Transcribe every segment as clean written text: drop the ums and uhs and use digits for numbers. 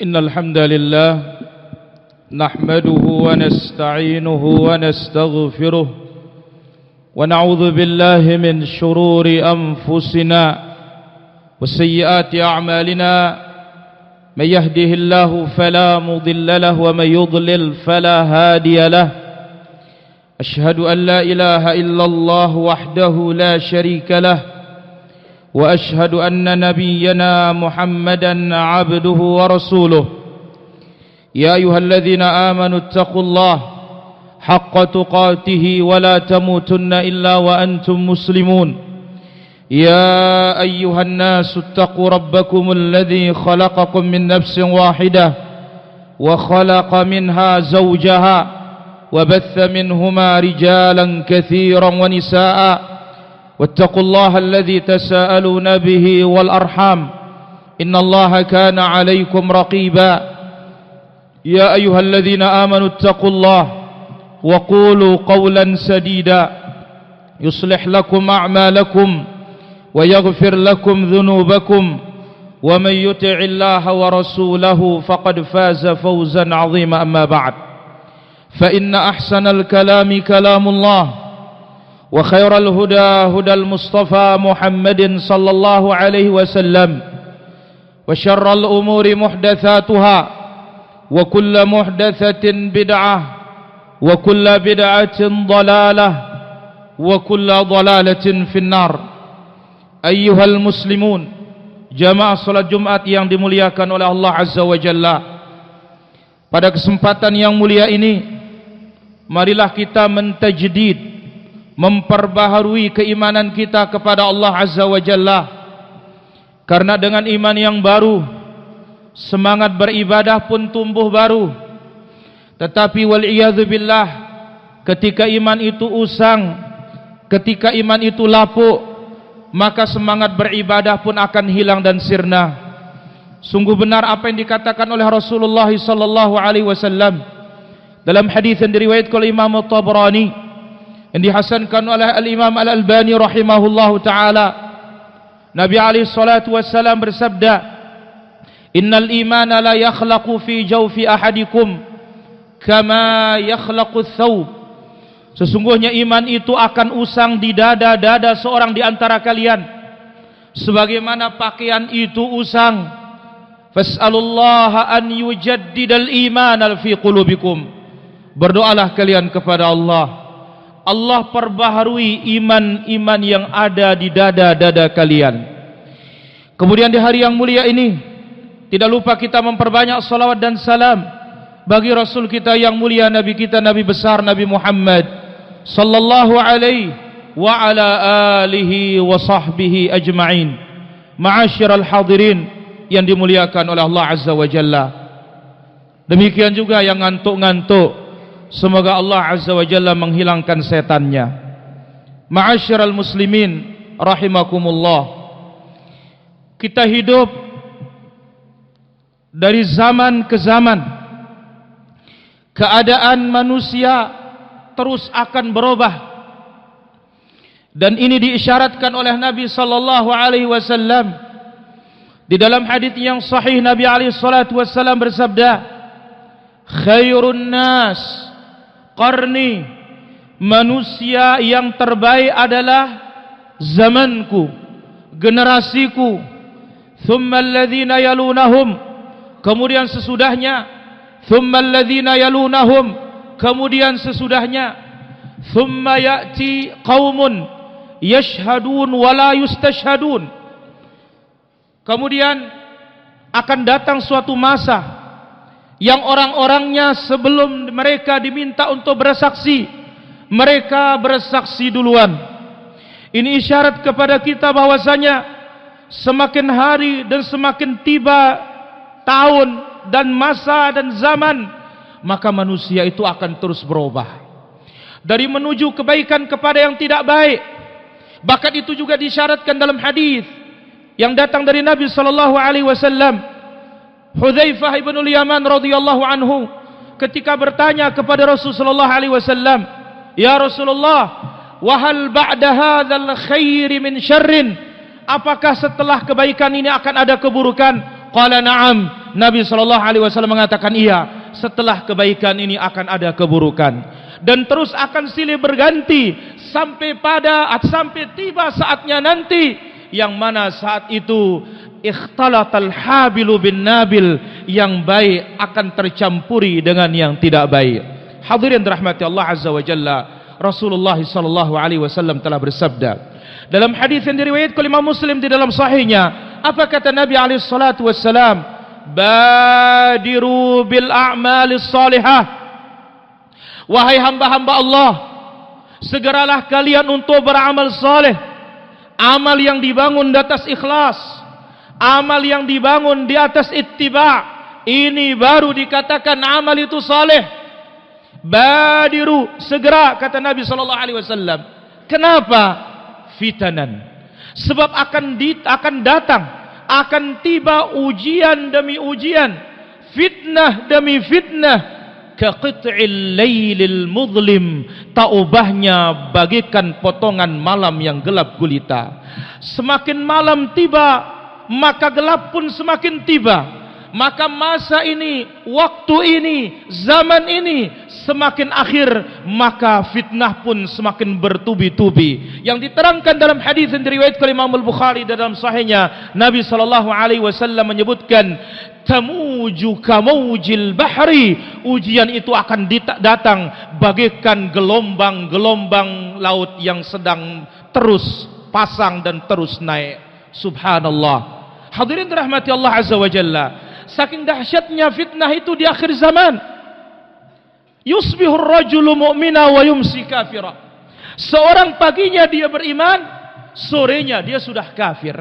إن الحمد لله نحمده ونستعينه ونستغفره ونعوذ بالله من شرور أنفسنا وسيئات أعمالنا من يهده الله فلا مضل له ومن يضلل فلا هادي له أشهد أن لا إله إلا الله وحده لا شريك له وأشهد أن نبينا محمدا عبده ورسوله يا أيها الذين آمنوا اتقوا الله حق تقاته ولا تموتن إلا وأنتم مسلمون يا أيها الناس اتقوا ربكم الذي خلقكم من نفس واحدة وخلق منها زوجها وبث منهما رجالا كثيرا ونساء واتقوا الله الذي تساءلون به والأرحام إن الله كان عليكم رقيبا يا أيها الذين آمنوا اتقوا الله وقولوا قولا سديدا يصلح لكم أعمالكم ويغفر لكم ذنوبكم ومن يطع الله ورسوله فقد فاز فوزا عظيما أما بعد فإن أحسن الكلام كلام الله وخير الهدى هدى المصطفى محمد صلى الله عليه وسلم وشر الأمور محدثاتها وكل محدثة بدعة وكل بدعة ضلالة وكل ضلالة في النار. أيها المسلمون, jamaah salat Jumat yang dimuliakan oleh Allah Azza wa Jalla, pada kesempatan yang mulia ini marilah kita mentajdid, memperbaharui keimanan kita kepada Allah Azza wa Jalla. Karena dengan iman yang baru, semangat beribadah pun tumbuh baru. Tetapi wal'iyadzubillah, ketika iman itu usang, ketika iman itu lapuk, maka semangat beribadah pun akan hilang dan sirna. Sungguh benar apa yang dikatakan oleh Rasulullah sallallahu alaihi wasallam dalam hadis yang diriwayatkan oleh Imam Tabrani, yang dihasankan oleh Al-Imam Al-Albani rahimahullahu ta'ala. Nabi alaihi salatu wassalam bersabda, innal imana la yakhlaqu fi jawfi ahadikum kama yakhlaqu thawb. Sesungguhnya iman itu akan usang di dada-dada seorang di antara kalian sebagaimana pakaian itu usang. Fas'alullaha an yujaddidal iman fi qulubikum. Berdoalah kalian kepada Allah, Allah perbaharui iman-iman yang ada di dada-dada kalian. Kemudian di hari yang mulia ini, tidak lupa kita memperbanyak salawat dan salam bagi Rasul kita yang mulia, Nabi kita, Nabi besar Nabi Muhammad sallallahu alaihi wa ala alihi wa sahbihi ajma'in. Ma'asyiral hadirin yang dimuliakan oleh Allah Azza wa Jalla. Demikian juga yang ngantuk-ngantuk, semoga Allah Azza wa Jalla menghilangkan setannya. Ma'asyiral muslimin rahimakumullah, kita hidup dari zaman ke zaman. Keadaan manusia terus akan berubah, dan ini diisyaratkan oleh Nabi sallallahu alaihi wasallam di dalam hadis yang sahih. Nabi alaihi salatu wasallam bersabda, khairun nas qarni, manusia yang terbaik adalah zamanku, generasiku. Thumma alladhina yalunahum, kemudian sesudahnya. Thumma alladhina yalunahum, kemudian sesudahnya. Thumma ya'ti qaumun yashhadun wa la yustashhadun, kemudian akan datang suatu masa yang orang-orangnya sebelum mereka diminta untuk bersaksi, mereka bersaksi duluan. Ini isyarat kepada kita bahwasanya semakin hari dan semakin tiba tahun dan masa dan zaman, maka manusia itu akan terus berubah dari menuju kebaikan kepada yang tidak baik. Bahkan itu juga disyaratkan dalam hadis yang datang dari Nabi sallallahu alaihi wasallam. Hudzaifah ibn al-Yaman radhiyallahu anhu ketika bertanya kepada Rasul sallallahu alaihi wasallam, ya Rasulullah, wa hal ba'da hadzal khairi min syarrin, apakah setelah kebaikan ini akan ada keburukan? Qala na'am, Nabi SAW mengatakan, iya, setelah kebaikan ini akan ada keburukan, dan terus akan silih berganti sampai tiba saatnya nanti, yang mana saat itu ikhtalatal habilu bin nabil, yang baik akan tercampuri dengan yang tidak baik. Hadirin rahmati Allah azza wa jalla, Rasulullah SAW telah bersabda dalam hadis yang diriwayatkan oleh Imam Muslim di dalam sahihnya. Apa kata Nabi SAW? Badiru bil a'malis salihah. Wahai hamba-hamba Allah, segeralah kalian untuk beramal saleh, amal yang dibangun di atas ikhlas, amal yang dibangun di atas ittiba'. Ini baru dikatakan amal itu saleh. Badiru, segera, kata Nabi SAW. Kenapa? Fitanan, sebab akan datang, akan tiba ujian demi ujian, fitnah demi fitnah, kaqit'il lailil mudlim, tak ubahnya bagaikan potongan malam yang gelap gulita. Semakin malam tiba, maka gelap pun semakin tiba. Maka masa ini, waktu ini, zaman ini semakin akhir, maka fitnah pun semakin bertubi-tubi. Yang diterangkan dalam hadis yang diriwayatkan oleh Imam Al-Bukhari dalam sahihnya, Nabi SAW menyebutkan, tamuju kamaujil bahri, ujian itu akan datang bagaikan gelombang-gelombang laut yang sedang terus pasang dan terus naik. Subhanallah. Hadirin rahmati Allah azza wa jalla, saking dahsyatnya fitnah itu di akhir zaman. Yusbihur rajulu mu'mina wa yumsi kafira. Seorang paginya dia beriman, sorenya dia sudah kafir.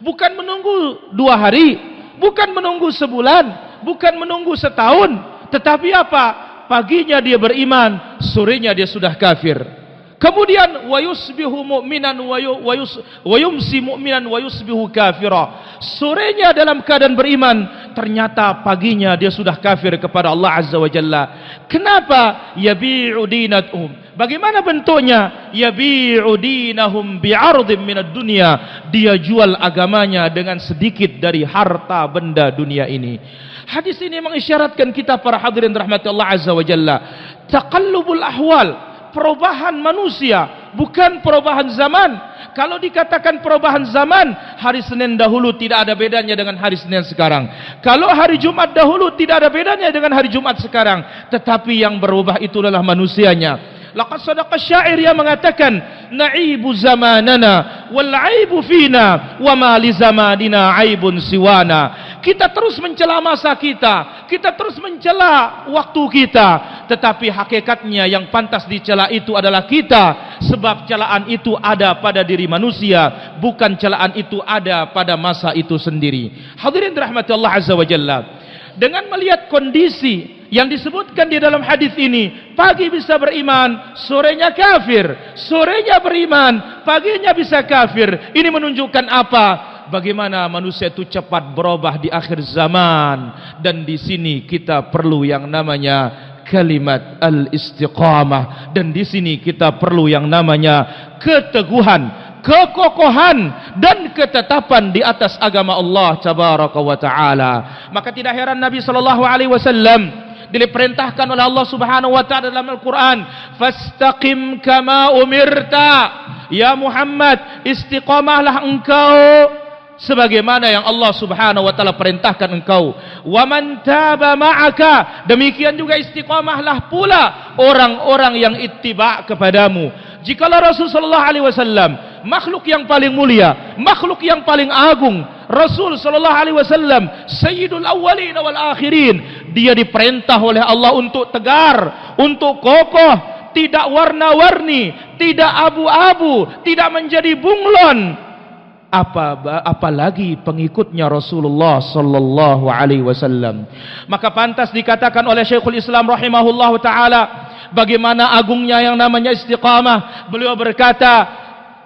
Bukan menunggu 2 hari, bukan menunggu sebulan, bukan menunggu setahun, tetapi apa? Paginya dia beriman, sorenya dia sudah kafir. Kemudian wa yusbihu mu'minan wa yumsi mu'minan wa yusbihu kafira. Sorenya dalam keadaan beriman, ternyata paginya dia sudah kafir kepada Allah azza wa jalla. Kenapa? Yabi'u dinahum. Bagaimana bentuknya? Yabi'u dinahum bi'ardin minad dunya. Dia jual agamanya dengan sedikit dari harta benda dunia ini. Hadis ini mengisyaratkan kita para hadirin rahmati Allah azza wa jalla, taqallubul ahwal, perubahan manusia, bukan perubahan zaman. Kalau dikatakan perubahan zaman, hari Senin dahulu tidak ada bedanya dengan hari Senin sekarang. Kalau hari Jumat dahulu tidak ada bedanya dengan hari Jumat sekarang. Tetapi yang berubah itu adalah manusianya. Laqad sadaqa syair yang mengatakan, na'ibu zamanana wal 'aibu fina wa ma li zamanina 'aibun siwana. Kita terus mencela masa kita terus mencela waktu kita, tetapi hakikatnya yang pantas dicela itu adalah kita, sebab celaan itu ada pada diri manusia, bukan celaan itu ada pada masa itu sendiri. Hadirin rahmati Allah azza wa jalla, dengan melihat kondisi yang disebutkan di dalam hadis ini, pagi bisa beriman, sorenya kafir, sorenya beriman, paginya bisa kafir. Ini menunjukkan apa? Bagaimana manusia itu cepat berubah di akhir zaman. Dan di sini kita perlu yang namanya kalimat al-istiqamah, dan di sini kita perlu yang namanya keteguhan, kekokohan dan ketetapan di atas agama Allah tabaraka wa taala. Maka tidak heran Nabi SAW diperintahkan oleh Allah Subhanahu wa taala dalam Al-Qur'an, fastaqim kama umirta, ya Muhammad, istiqamahlah engkau sebagaimana yang Allah Subhanahu wa taala perintahkan engkau. Wa man taba ma'aka, demikian juga istiqamahlah pula orang-orang yang ittiba kepadamu. Jikalau Rasulullah SAW, makhluk yang paling mulia, makhluk yang paling agung, Rasul sallallahu alaihi wasallam sayyidul awwalin wal akhirin, dia diperintah oleh Allah untuk tegar, untuk kokoh, tidak warna-warni, tidak abu-abu, tidak menjadi bunglon. Apalagi pengikutnya Rasulullah sallallahu alaihi wasallam. Maka pantas dikatakan oleh Syekhul Islam rahimahullahu taala, bagaimana agungnya yang namanya istiqamah. Beliau berkata,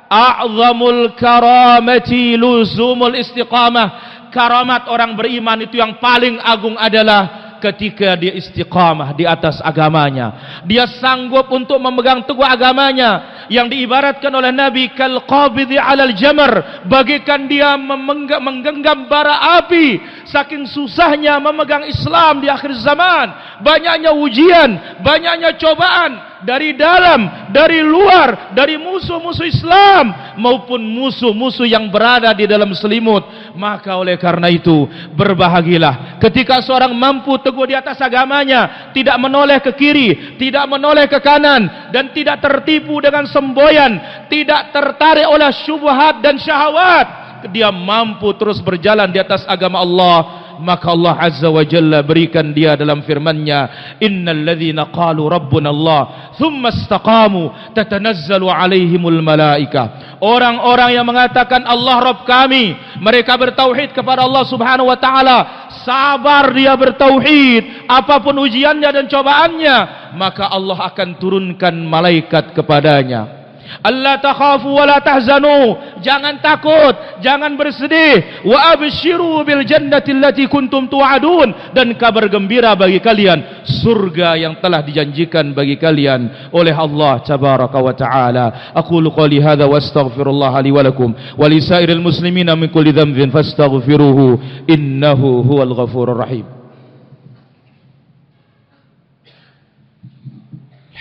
a'zamul karamati luzumul istiqamah. Karamat orang beriman itu yang paling agung adalah ketika dia istiqamah di atas agamanya. Dia sanggup untuk memegang teguh agamanya yang diibaratkan oleh Nabi kal qabidhi 'alal jamar, bagaikan dia menggenggam bara api. Saking susahnya memegang Islam di akhir zaman, banyaknya ujian, banyaknya cobaan dari dalam, dari luar, dari musuh-musuh Islam maupun musuh-musuh yang berada di dalam selimut. Maka oleh karena itu, berbahagialah ketika seorang mampu teguh di atas agamanya, tidak menoleh ke kiri, tidak menoleh ke kanan, dan tidak tertipu dengan semboyan, tidak tertarik oleh syubhat dan syahwat. Dia mampu terus berjalan di atas agama Allah. Maka Allah Azza wa Jalla berikan dia dalam firman-Nya, innal ladzina qalu rabbuna Allah thumma istaqamu tatanazzalu alaihimul malaika. Orang-orang yang mengatakan Allah Rabb kami, mereka bertauhid kepada Allah Subhanahu wa taala, sabar dia bertauhid apapun ujiannya dan cobaannya, maka Allah akan turunkan malaikat kepadanya. Allah takhafu wa la tahzanu, jangan takut, jangan bersedih. Wa abshiru bil jannati allati kuntum tu'adun, dan kabar gembira bagi kalian surga yang telah dijanjikan bagi kalian oleh Allah tabaraka wa taala. Aqulu qouli hadza wa astaghfirullah li wa lakum wa li sairil muslimina min kulli dhanbin fastaghfiruhu innahu huwal ghafurur rahim.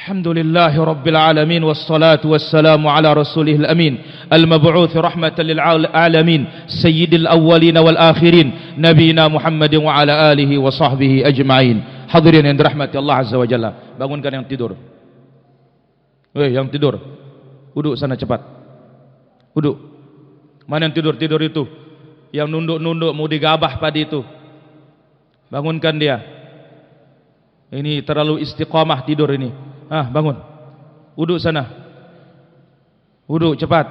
Alhamdulillahi Rabbil Alamin, wassalatu wassalamu ala rasulihil amin, al-mab'uth rahmatan lil alamin, sayyidil awwalin wal akhirin, nabiyina Muhammadin wa ala alihi wa sahbihi ajma'in. Hadirin yang dirahmati Allah Azza wa Jalla, bangunkan yang tidur. Yang tidur, duduk sana cepat. Duduk. Mana yang tidur? Tidur itu. Yang nunduk-nunduk mau digabah padi itu. Bangunkan dia. Ini terlalu istiqamah tidur ini. Bangun. Duduk sana. Duduk cepat.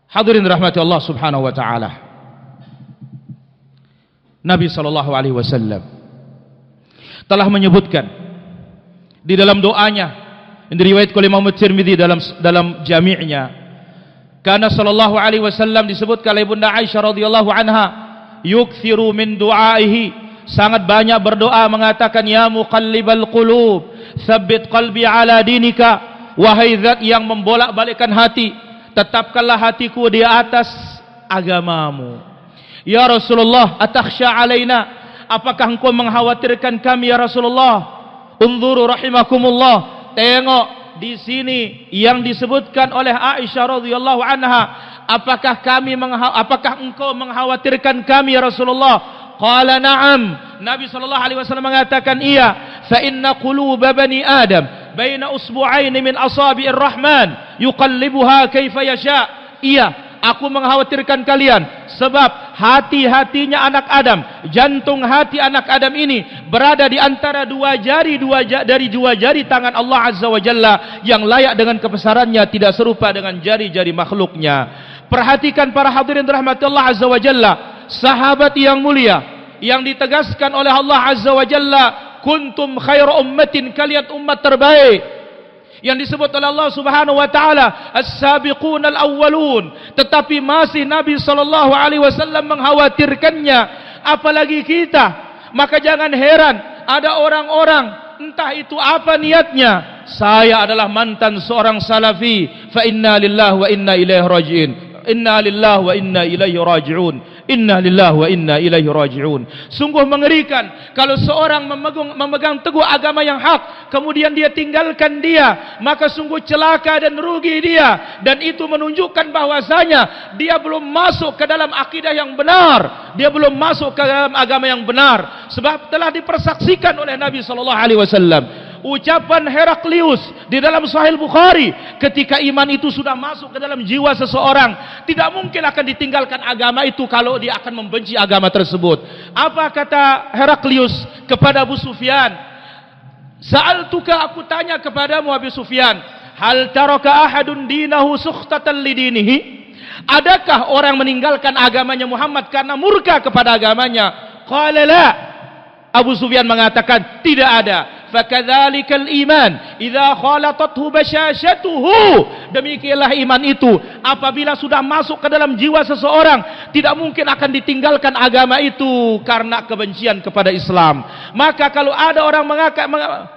Hadirin rahmati Allah Subhanahu wa taala. Nabi sallallahu alaihi wasallam telah menyebutkan di dalam doanya yang diriwayatkan oleh Imam Tirmidzi dalam jami'nya, karena sallallahu alaihi wasallam disebutkan oleh Bunda Aisyah radhiyallahu anha, yukthiru min du'aihi, sangat banyak berdoa mengatakan, ya muqallibal qulub tsabbit qalbi ala dinika, wahai zat yang membolak-balikkan hati, tetapkanlah hatiku di atas agamamu. Ya Rasulullah, atakhsha alaina, apakah engkau mengkhawatirkan kami ya Rasulullah? Unzuru rahimakumullah, tengok di sini yang disebutkan oleh Aisyah radhiyallahu anha, apakah engkau mengkhawatirkan kami ya Rasulullah? Qala na'am. Nabi sallallahu alaihi wasallam mengatakan iya. Fa inna quluba bani Adam baina usbu'aini min asabi'ir rahman yuqallibuha kaifa yasha. Iya, aku mengkhawatirkan kalian sebab hati-hatinya anak Adam, jantung hati anak Adam ini berada di antara dua jari tangan Allah Azza wa Jalla yang layak dengan kebesarannya, tidak serupa dengan jari-jari makhluknya. Perhatikan para hadirin rahmati Allah Azza wa Jalla, sahabat yang mulia yang ditegaskan oleh Allah Azza wa Jalla, kuntum khairu ummatin, kalian umat terbaik, yang disebut oleh Allah Subhanahu wa taala as-sabiqun al-awwalun, tetapi masih Nabi sallallahu alaihi wasallam mengkhawatirkannya, apalagi kita. Maka jangan heran ada orang-orang, entah itu apa niatnya, saya adalah mantan seorang salafi, fa inna lillahi wa inna ilaihi raji'un, inna lillahi wa inna ilaihi raji'un, inna lillahi wa inna ilaihi raji'un. Sungguh mengerikan kalau seorang memegang teguh agama yang hak, kemudian dia tinggalkan dia, maka sungguh celaka dan rugi dia, dan itu menunjukkan bahwasanya dia belum masuk ke dalam akidah yang benar, dia belum masuk ke dalam agama yang benar, sebab telah dipersaksikan oleh Nabi sallallahu alaihi wasallam. Ucapan Heraklius di dalam Sahih Bukhari, ketika iman itu sudah masuk ke dalam jiwa seseorang, tidak mungkin akan ditinggalkan agama itu kalau dia akan membenci agama tersebut. Apa kata Heraklius kepada Abu Sufyan? Sa'altuka, aku tanya kepadamu Abu Sufyan, hal taraka ahadun dinahu sukhtatan lidinihi? Adakah orang meninggalkan agamanya Muhammad karena murka kepada agamanya? Qala la. Abu Sufyan mengatakan tidak ada. fakadzalikal iman idza khalatathu basyashatuhu. Demikianlah iman itu apabila sudah masuk ke dalam jiwa seseorang, tidak mungkin akan ditinggalkan agama itu karena kebencian kepada Islam. Maka kalau ada orang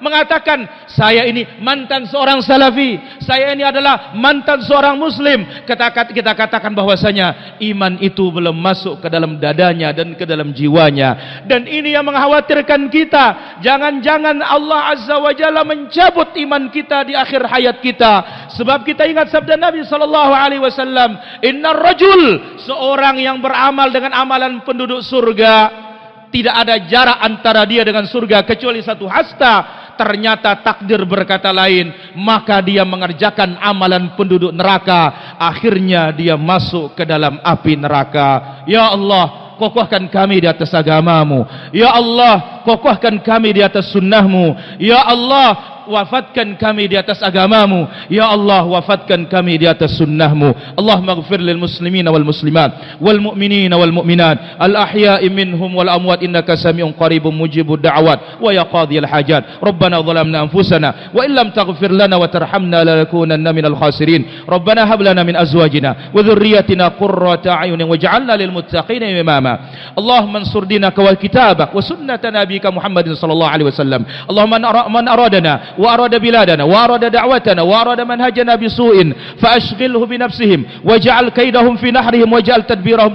mengatakan saya ini mantan seorang salafi, saya ini adalah mantan seorang muslim, kita katakan bahwasanya iman itu belum masuk ke dalam dadanya dan ke dalam jiwanya. Dan ini yang mengkhawatirkan kita. Jangan-jangan Allah Azza wa Jalla mencabut iman kita di akhir hayat kita. Sebab kita ingat sabda Nabi sallallahu alaihi wasallam, innar rajul, seorang yang beramal dengan amalan penduduk surga, tidak ada jarak antara dia dengan surga kecuali satu hasta. Ternyata takdir berkata lain, maka dia mengerjakan amalan penduduk neraka, akhirnya dia masuk ke dalam api neraka. Ya Allah, kokohkan kami di atas agamamu. Ya Allah, kokohkan kami di atas sunnahmu. Ya Allah, wafatkan kami di atas agamamu. Ya Allah, wafatkan kami di atas sunnahmu. Allahumma ighfir lil muslimina wal muslimat wal mu'minina wal mu'minat al ahya'i minhum wal amwat innaka sami'un qaribun mujibud da'awat wa ya qadhiyal hajat. Rabbana zalamna anfusana wa illam taghfir lana wa tarhamna lanakunanna minal khasirin. Rabbana hab lana min azwajina wa dhurriyyatina qurrata a'yunin waj'alna lil muttaqina imama. Allahumma ansur dinaka wal kitabak wa sunnata nabiyika Muhammadin sallallahu alaihi wasallam. Allahumma man aradana وأراد بلادنا وأراد دعوتنا وأراد منهجنا بسوء فأشغله بنفسهم واجعل كيدهم في نحرهم واجعل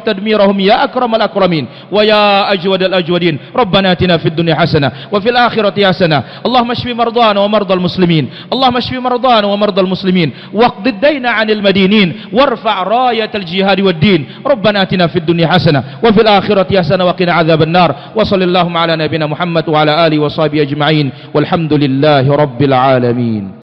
تدميرهم يا أكرم الأكرمين ويا أجود الأجودين. ربنا آتنا في الدنيا حسنة وفي الآخرة حسنة. اللهم اشف مرضانا ومرضى المسلمين. اللهم اشف مرضانا ومرضى المسلمين واقض الدين عن المدينين وارفع راية الجهاد والدين. ربنا آتنا في الدنيا حسنة وفي الآخرة حسنة وقنا عذاب النار. وصلى اللهم على نبينا محمد وعلى آله وصحبه أجمعين والحمد لله رب العالمين.